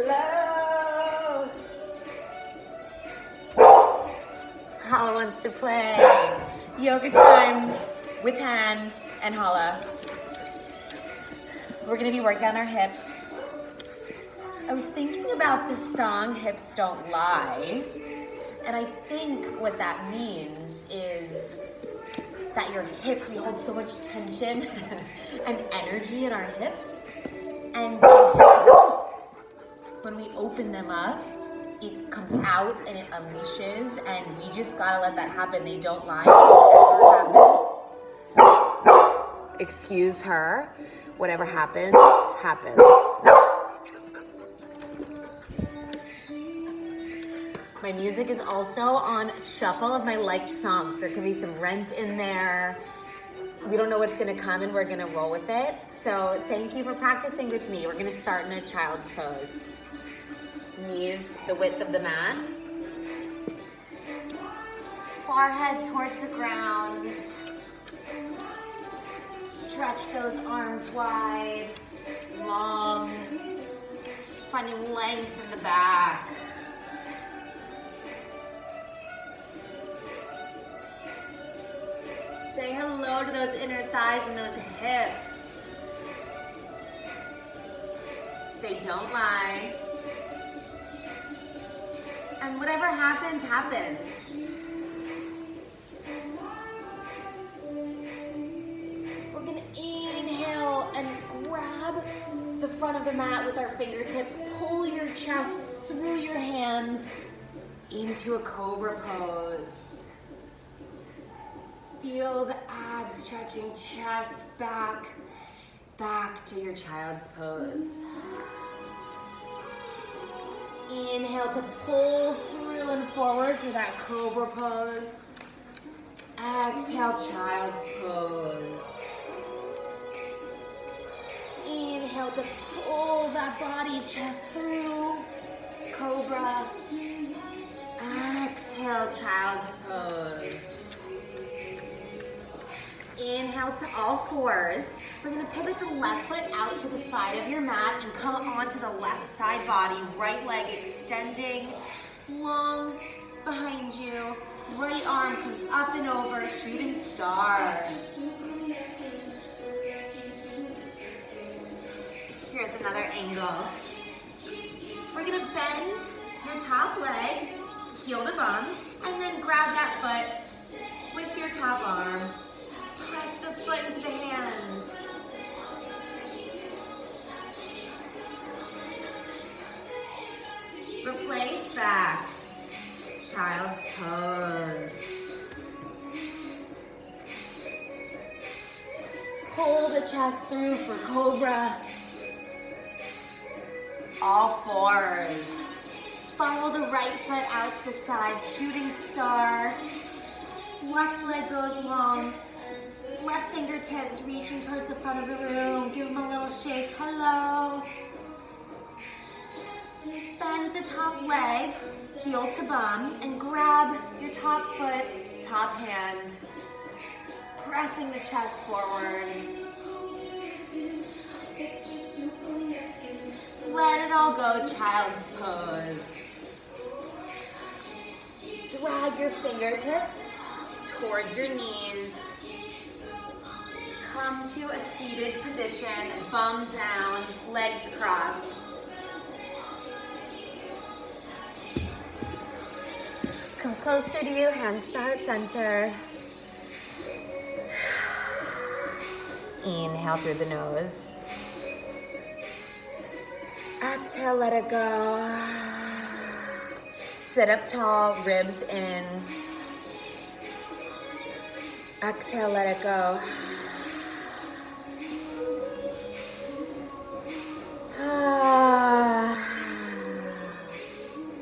Hello. Hala wants to play yoga time with Han and Hala. We're gonna be working on our hips. I was thinking about this song, Hips Don't Lie, and I think what that means is that your hips, we hold so much tension and energy in our hips, and when we open them up, it comes out and it unleashes, and we just gotta let that happen. They don't lie. So whatever happens, excuse her, whatever happens, happens. My music is also on shuffle of my liked songs. There could be some Rent in there. We don't know what's gonna come and we're gonna roll with it. So thank you for practicing with me. We're gonna start in a child's pose. Knees the width of the mat. Forehead towards the ground. Stretch those arms wide, long, finding length in the back. Say hello to those inner thighs and those hips. They don't lie. And whatever happens, happens. We're gonna inhale and grab the front of the mat with our fingertips. Pull your chest through your hands into a cobra pose. Feel the abs stretching, chest back to your child's pose. Inhale to pull through and forward for that cobra pose. Exhale, child's pose. Inhale to pull that body, chest through, cobra. Exhale, child's pose. Inhale to all fours. We're gonna pivot the left foot out to the side of your mat and come onto the left side body. Right leg extending long behind you. Right arm comes up and over, shooting star. Here's another angle. We're gonna bend your top leg, heel to bum, and then grab that foot with your top arm. Press the foot into the hand. Replace back. Child's pose. Pull the chest through for cobra. All fours. Spiral the right foot out to the side, shooting star. Left leg goes long. Left fingertips reaching towards the front of the room. Give them a little shake. Hello. Bend the top leg, heel to bum, and grab your top foot, top hand. Pressing the chest forward. Let it all go, child's pose. Drag your fingertips towards your knees. Come to a seated position, bum down, legs crossed. Come closer to you, hands start center. Inhale through the nose. Exhale, let it go. Sit up tall, ribs in. Exhale, let it go.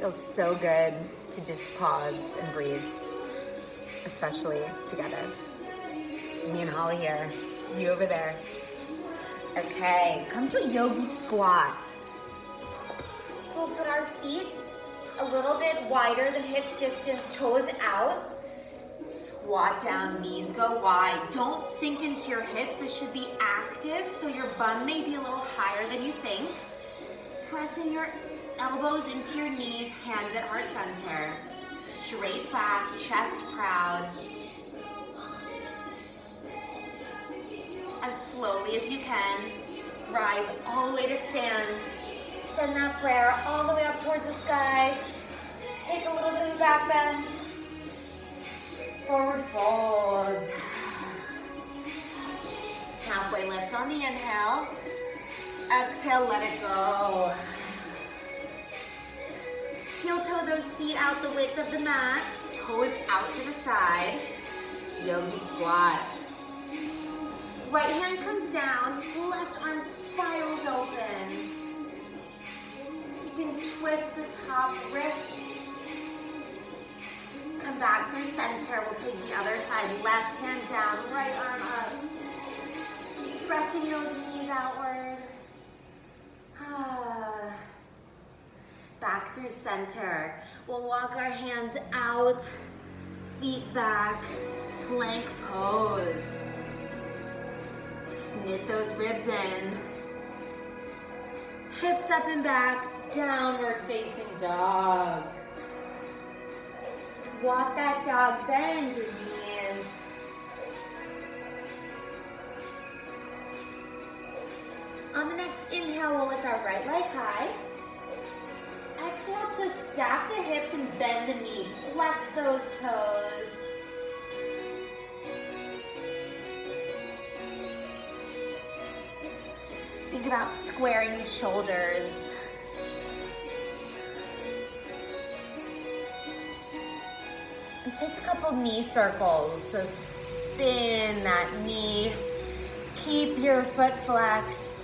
Feels so good to just pause and breathe, especially together. Me and Holly here, you over there. Okay, come to a yogi squat. So we'll put our feet a little bit wider than hips distance, toes out. Squat down, knees go wide. Don't sink into your hips. This should be active, so your bum may be a little higher than you think. Pressing your Elbows into your knees, hands at heart center. Straight back, chest proud. As slowly as you can, rise all the way to stand. Send that prayer all the way up towards the sky. Take a little bit of a back bend. Forward fold. Halfway lift on the inhale. Exhale, let it go. Heel toe those feet out the width of the mat. Toes out to the side. Yogi squat. Right hand comes down. Left arm spirals open. You can twist the top wrist. Come back through center. We'll take the other side. Left hand down, right arm up. Keep pressing those knees outward. Back through center. We'll walk our hands out, feet back, plank pose. Knit those ribs in. Hips up and back, downward facing dog. Walk that dog, bend your knees. On the next inhale, we'll lift our right leg high. Exhale to stack the hips and bend the knee. Flex those toes. Think about squaring the shoulders. And take a couple knee circles. So spin that knee. Keep your foot flexed.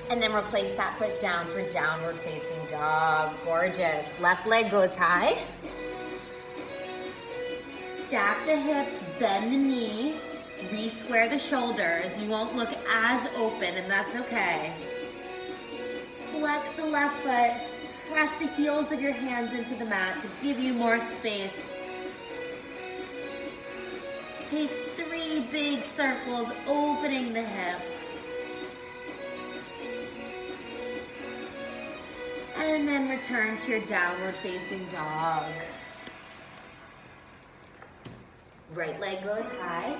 And then replace that foot down for downward facing dog. Gorgeous. Left leg goes high. Stack the hips, bend the knee, re-square the shoulders. You won't look as open, and that's okay. Flex the left foot. Press the heels of your hands into the mat to give you more space. Take 3 big circles, opening the hip. And then return to your downward facing dog. Right leg goes high.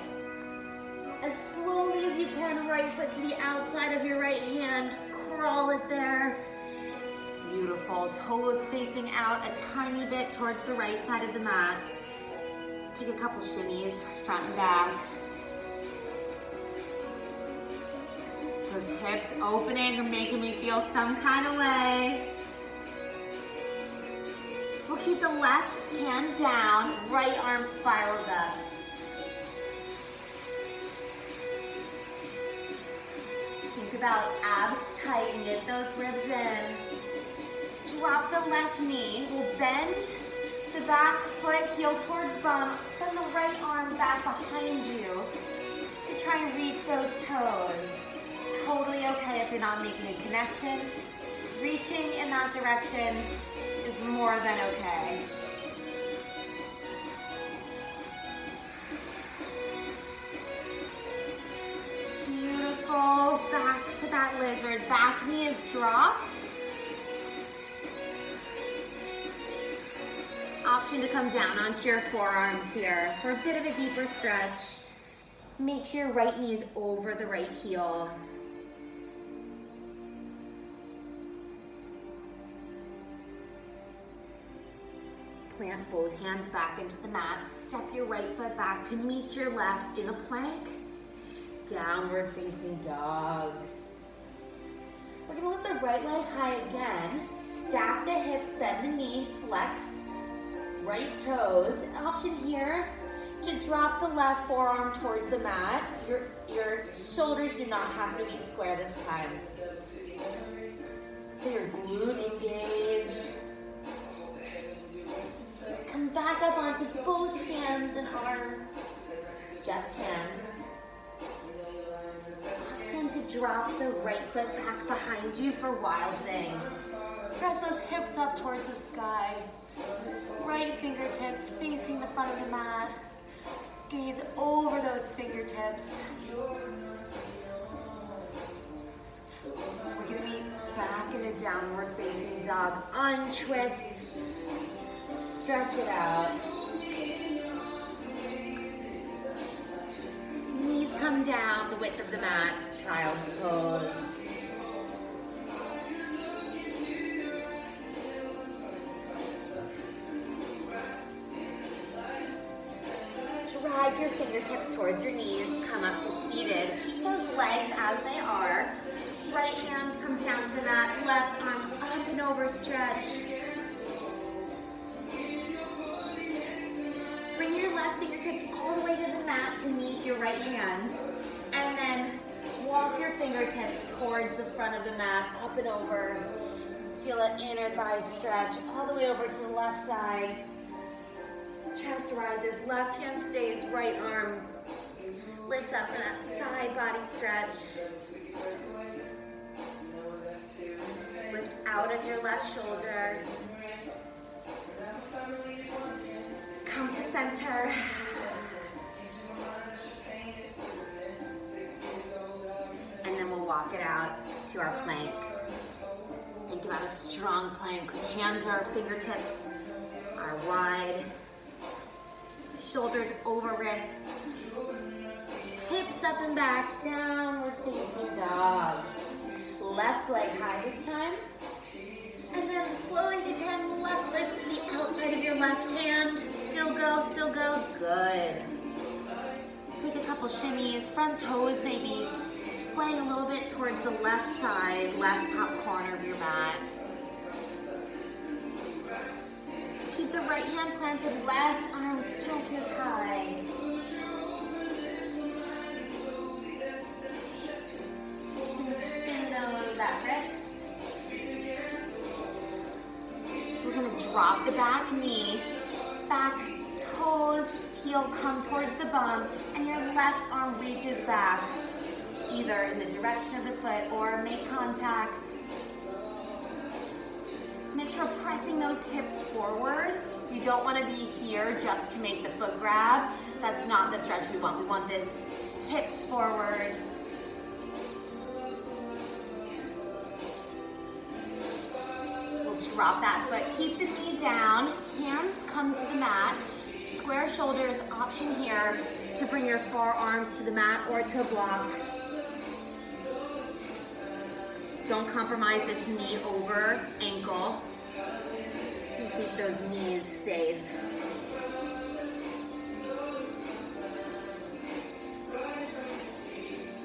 As slowly as you can, right foot to the outside of your right hand. Crawl it there. Beautiful. Toes facing out a tiny bit towards the right side of the mat. Take a couple shimmies, front and back. Those hips opening and making me feel some kind of way. We'll keep the left hand down, right arm spirals up. Think about abs tight, knit those ribs in. Drop the left knee. We'll bend the back foot, heel towards bum. Send the right arm back behind you to try and reach those toes. Totally okay if you're not making a connection. Reaching in that direction is more than okay. Beautiful. Back to that lizard. Back knee is dropped. Option to come down onto your forearms here for a bit of a deeper stretch. Make sure your right knee is over the right heel. Plant both hands back into the mat. Step your right foot back to meet your left in a plank. Downward facing dog. We're gonna lift the right leg high again. Stack the hips, bend the knee, flex right toes. An option here to drop the left forearm towards the mat. Your shoulders do not have to be square this time. Feel your glute engage. Come back up onto both hands and arms. Just hands. Option to drop the right foot back behind you for Wild Thing. Press those hips up towards the sky. Right fingertips facing the front of the mat. Gaze over those fingertips. We're gonna be back in a downward facing dog. Untwist, stretch it out. Knees come down the width of the mat, child's pose. Drag your fingertips towards your knees, come up to seated. Keep those legs as they are. Right hand comes down to the mat, left arm up and over, stretch. Bring your left fingertips all the way to the mat to meet your right hand. And then walk your fingertips towards the front of the mat, up and over. Feel that inner thigh stretch all the way over to the left side. Chest rises, left hand stays, right arm. Lace up for that side body stretch. Lift out of your left shoulder. Come to center. And then we'll walk it out to our plank. Think about a strong plank. Hands or fingertips are wide. Shoulders over wrists. Hips up and back, downward facing dog. Left leg high this time. And then slowly as you can, left leg to the outside of your left hand. Still go, still go. Good. Take a couple shimmies. Front toes maybe swaying a little bit towards the left side, left top corner of your mat. Keep the right hand planted, left arm stretches high. And spin that wrist. We're gonna drop the back knee, back toes, heel come towards the bum, and your left arm reaches back, either in the direction of the foot or make contact. Make sure pressing those hips forward. You don't want to be here just to make the foot grab. That's not the stretch we want. We want this hips forward. We'll drop that foot. Keep the knee down. Hands come to the mat. Square shoulders, option here to bring your forearms to the mat or to a block. Don't compromise this knee over ankle. Keep those knees safe.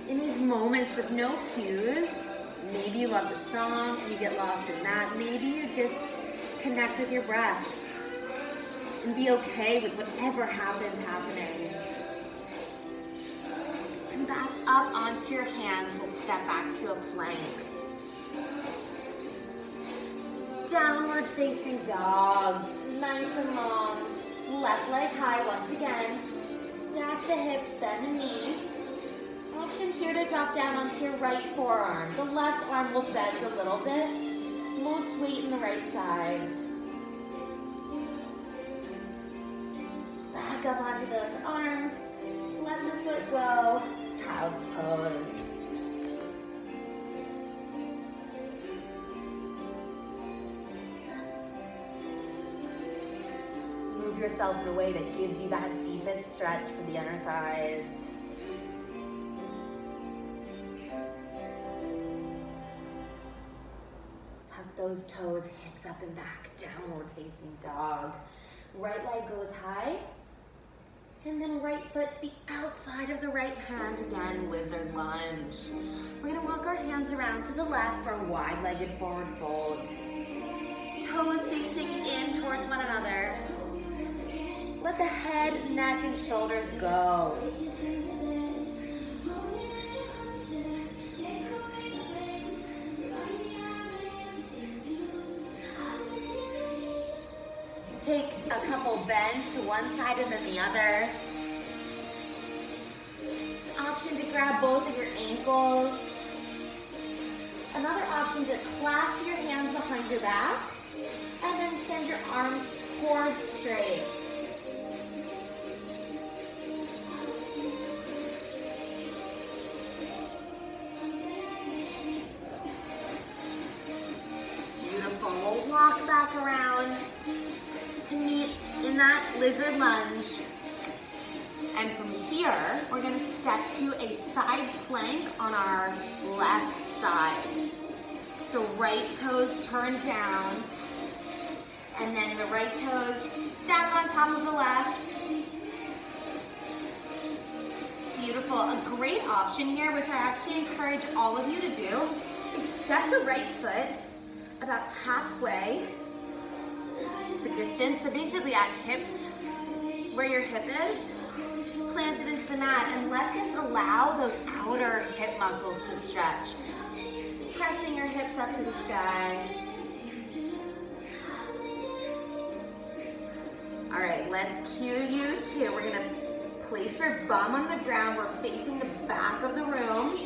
In these moments with no cues, maybe you love the song, you get lost in that. Maybe you just connect with your breath and be okay with whatever happens happening. Come back up onto your hands. We'll step back to a plank. Downward facing dog, nice and long. Left leg high once again. Stack the hips, bend the knee. Option here to drop down onto your right forearm. The left arm will bend a little bit. Most weight in the right side. Back up onto those arms. Let the foot go. Child's pose. Move yourself in a way that gives you that deepest stretch for the inner thighs. Tuck those toes, hips up and back, downward facing dog. Right leg goes high. And then right foot to the outside of the right hand, again, lizard lunge. We're gonna walk our hands around to the left for a wide-legged forward fold. Toes facing in towards one another. Let the head, neck, and shoulders go. Take a couple bends to one side and then the other. Option to grab both of your ankles. Another option to clasp your hands behind your back and then send your arms towards straight. around to meet in that lizard lunge. And from here, we're gonna step to a side plank on our left side. So right toes turn down, and then the right toes stack on top of the left. Beautiful. A great option here, which I actually encourage all of you to do, is step the right foot about halfway the distance. So basically at hips, where your hip is, plant it into the mat and let this allow those outer hip muscles to stretch. Pressing your hips up to the sky. All right, let's cue you to, we're gonna place your bum on the ground. We're facing the back of the room.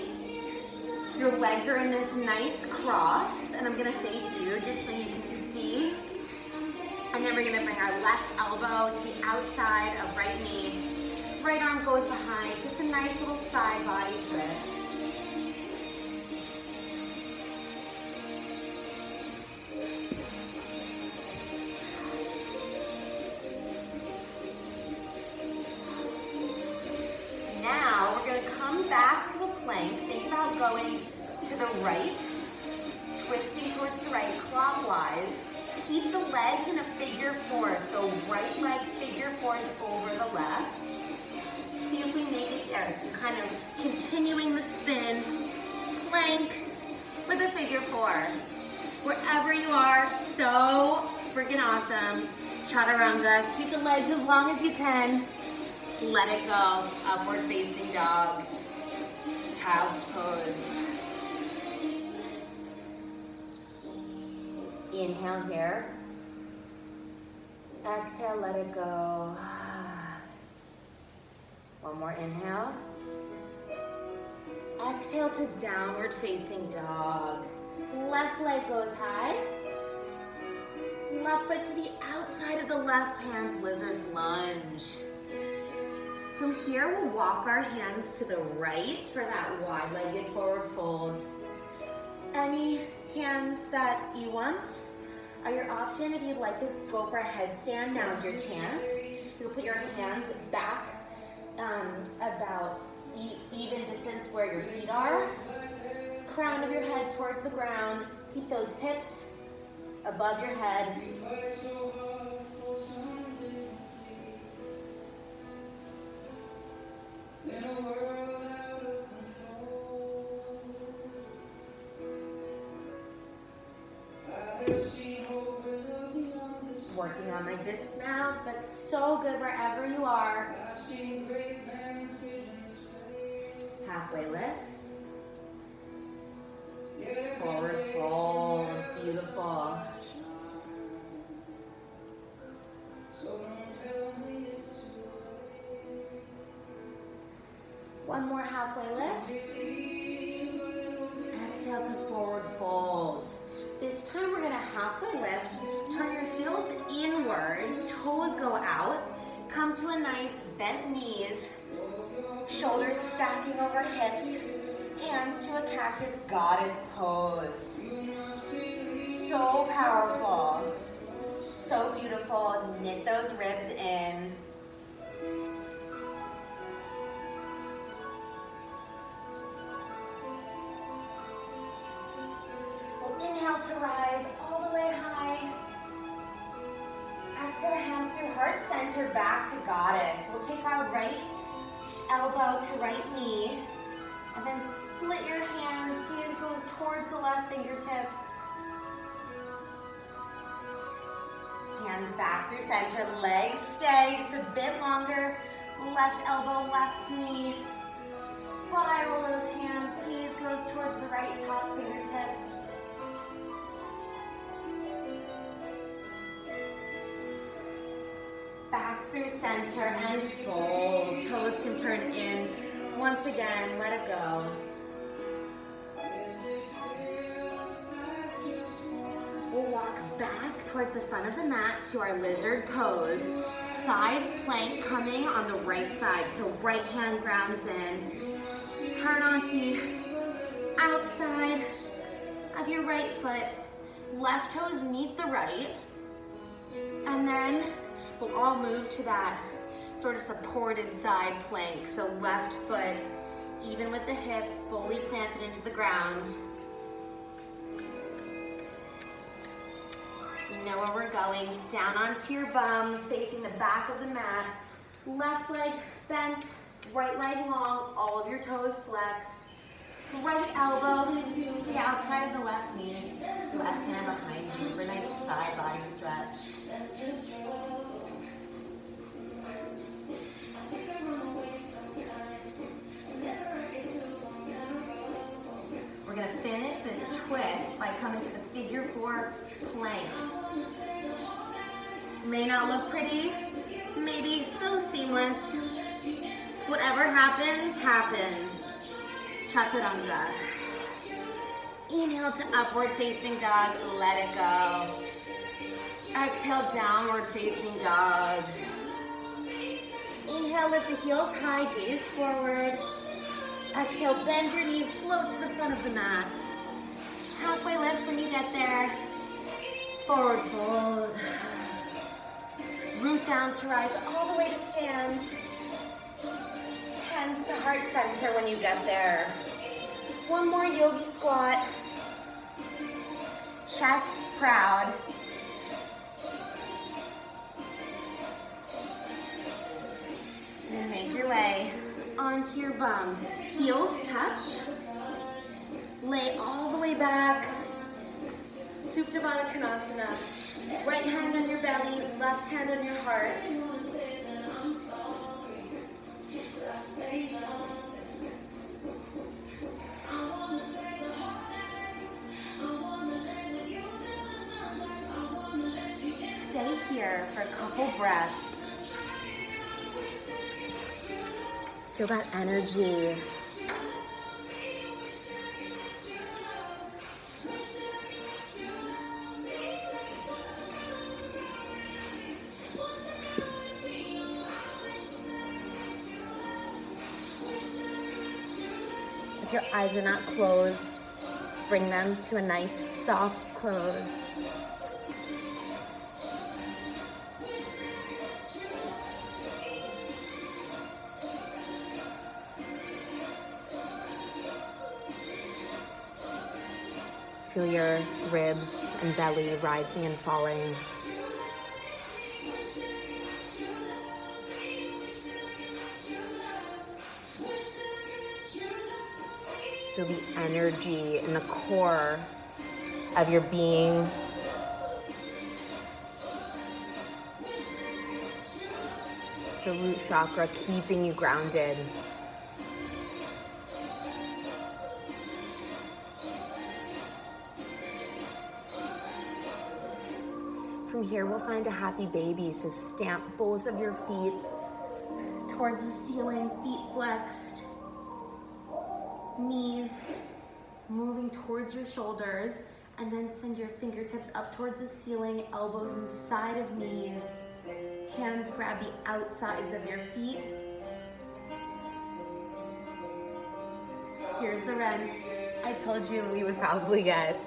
Your legs are in this nice cross, and I'm gonna face you just so you can see. And then we're gonna bring our left elbow to the outside of right knee. Right arm goes behind, just a nice little side body twist. Now we're gonna come back to a plank. Think about going to the right, twisting towards the right clockwise. Keep the legs in a figure four, so right leg figure four is over the left. See if we make it there. So kind of continuing the spin, plank with a figure four. Wherever you are, so freaking awesome. Chaturanga, keep the legs as long as you can. Let it go, upward facing dog, child's pose. Inhale here. Exhale, let it go. One more inhale. Exhale to downward facing dog. Left leg goes high. Left foot to the outside of the left hand, lizard lunge. From here, we'll walk our hands to the right for that wide-legged forward fold. Any hands that you want are your option. If you'd like to go for a headstand, now's your chance. You'll put your hands back about even distance where your feet are. Crown of your head towards the ground. Keep those hips above your head. Working on my dismount, but so good wherever you are. Halfway lift. Forward fold, beautiful. One more halfway lift. Exhale to forward fold. This time we're gonna halfway lift, turn your heels inwards, toes go out, come to a nice bent knees, shoulders stacking over hips, hands to a cactus goddess pose. So powerful, so beautiful. Knit those ribs in. Inhale to rise all the way high. Exhale, hand through heart center back to goddess. We'll take our right elbow to right knee and then split your hands. Gaze goes towards the left fingertips. Hands back through center. Legs stay just a bit longer. Left elbow, left knee. Spiral those hands. Gaze goes towards the right top fingertips. Back through center and fold. Toes can turn in. Once again, let it go. We'll walk back towards the front of the mat to our lizard pose. Side plank coming on the right side. So right hand grounds in. Turn onto the outside of your right foot. Left toes meet the right. And then we'll all move to that sort of supported side plank. So left foot, even with the hips, fully planted into the ground. You know where we're going. Down onto your bums, facing the back of the mat. Left leg bent, right leg long, all of your toes flexed. Right elbow to the outside of the left knee. Left hand behind you for a nice side body stretch. We're going to finish this twist by coming to the figure 4 plank. May not look pretty, maybe so seamless. Whatever happens, happens. Chaturanga. Inhale to upward facing dog, let it go. Exhale, downward facing dog. Inhale, lift the heels high, gaze forward. Exhale, bend your knees, float to the front of the mat. Halfway lift when you get there. Forward fold. Root down to rise all the way to stand. Hands to heart center when you get there. One more yogi squat. Chest proud. And make your way onto your bum. Heels touch. Lay all the way back. Supta Konasana. Right hand on your belly, left hand on your heart. Stay here for a couple breaths. Feel that energy. If your eyes are not closed, bring them to a nice soft close. Feel your ribs and belly rising and falling. Feel the energy in the core of your being. The root chakra keeping you grounded. From here, we'll find a happy baby. So stamp both of your feet towards the ceiling, feet flexed. Knees moving towards your shoulders, and then send your fingertips up towards the ceiling, elbows inside of knees. Hands grab the outsides of your feet. Here's the rent. I told you we would probably get.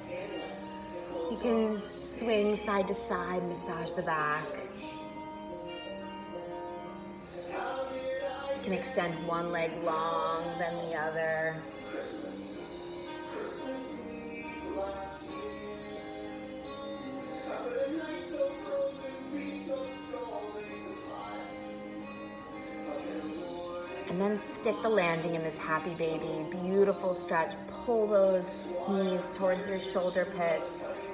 You can swing side to side, massage the back. You can extend one leg long, then the other. And then stick the landing in this happy baby. Beautiful stretch. Pull those knees towards your shoulder pits.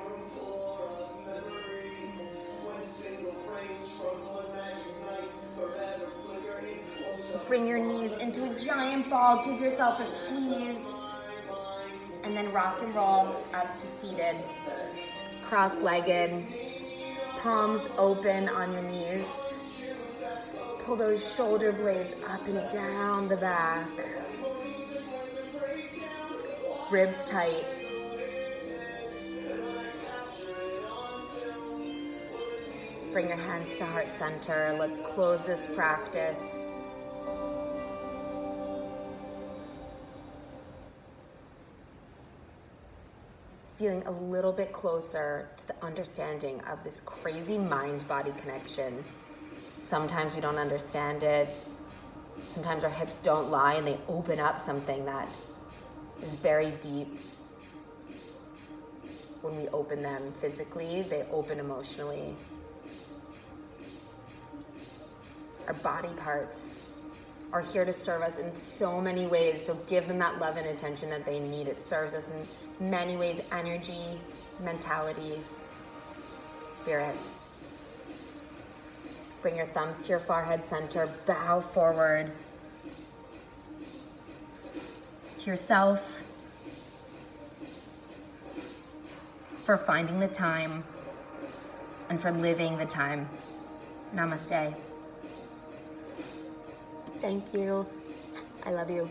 Bring your knees into a giant ball. Give yourself a squeeze. And then rock and roll up to seated. Cross-legged. Palms open on your knees. Pull those shoulder blades up and down the back. Ribs tight. Bring your hands to heart center. Let's close this practice. feeling a little bit closer to the understanding of this crazy mind-body connection. Sometimes we don't understand it. Sometimes our hips don't lie and they open up something that is buried deep. When we open them physically, they open emotionally. Our body parts are here to serve us in so many ways, so give them that love and attention that they need. It serves us in many ways: energy, mentality, spirit. Bring your thumbs to your forehead center, bow forward to yourself for finding the time and for living the time. Namaste. Thank you. I love you.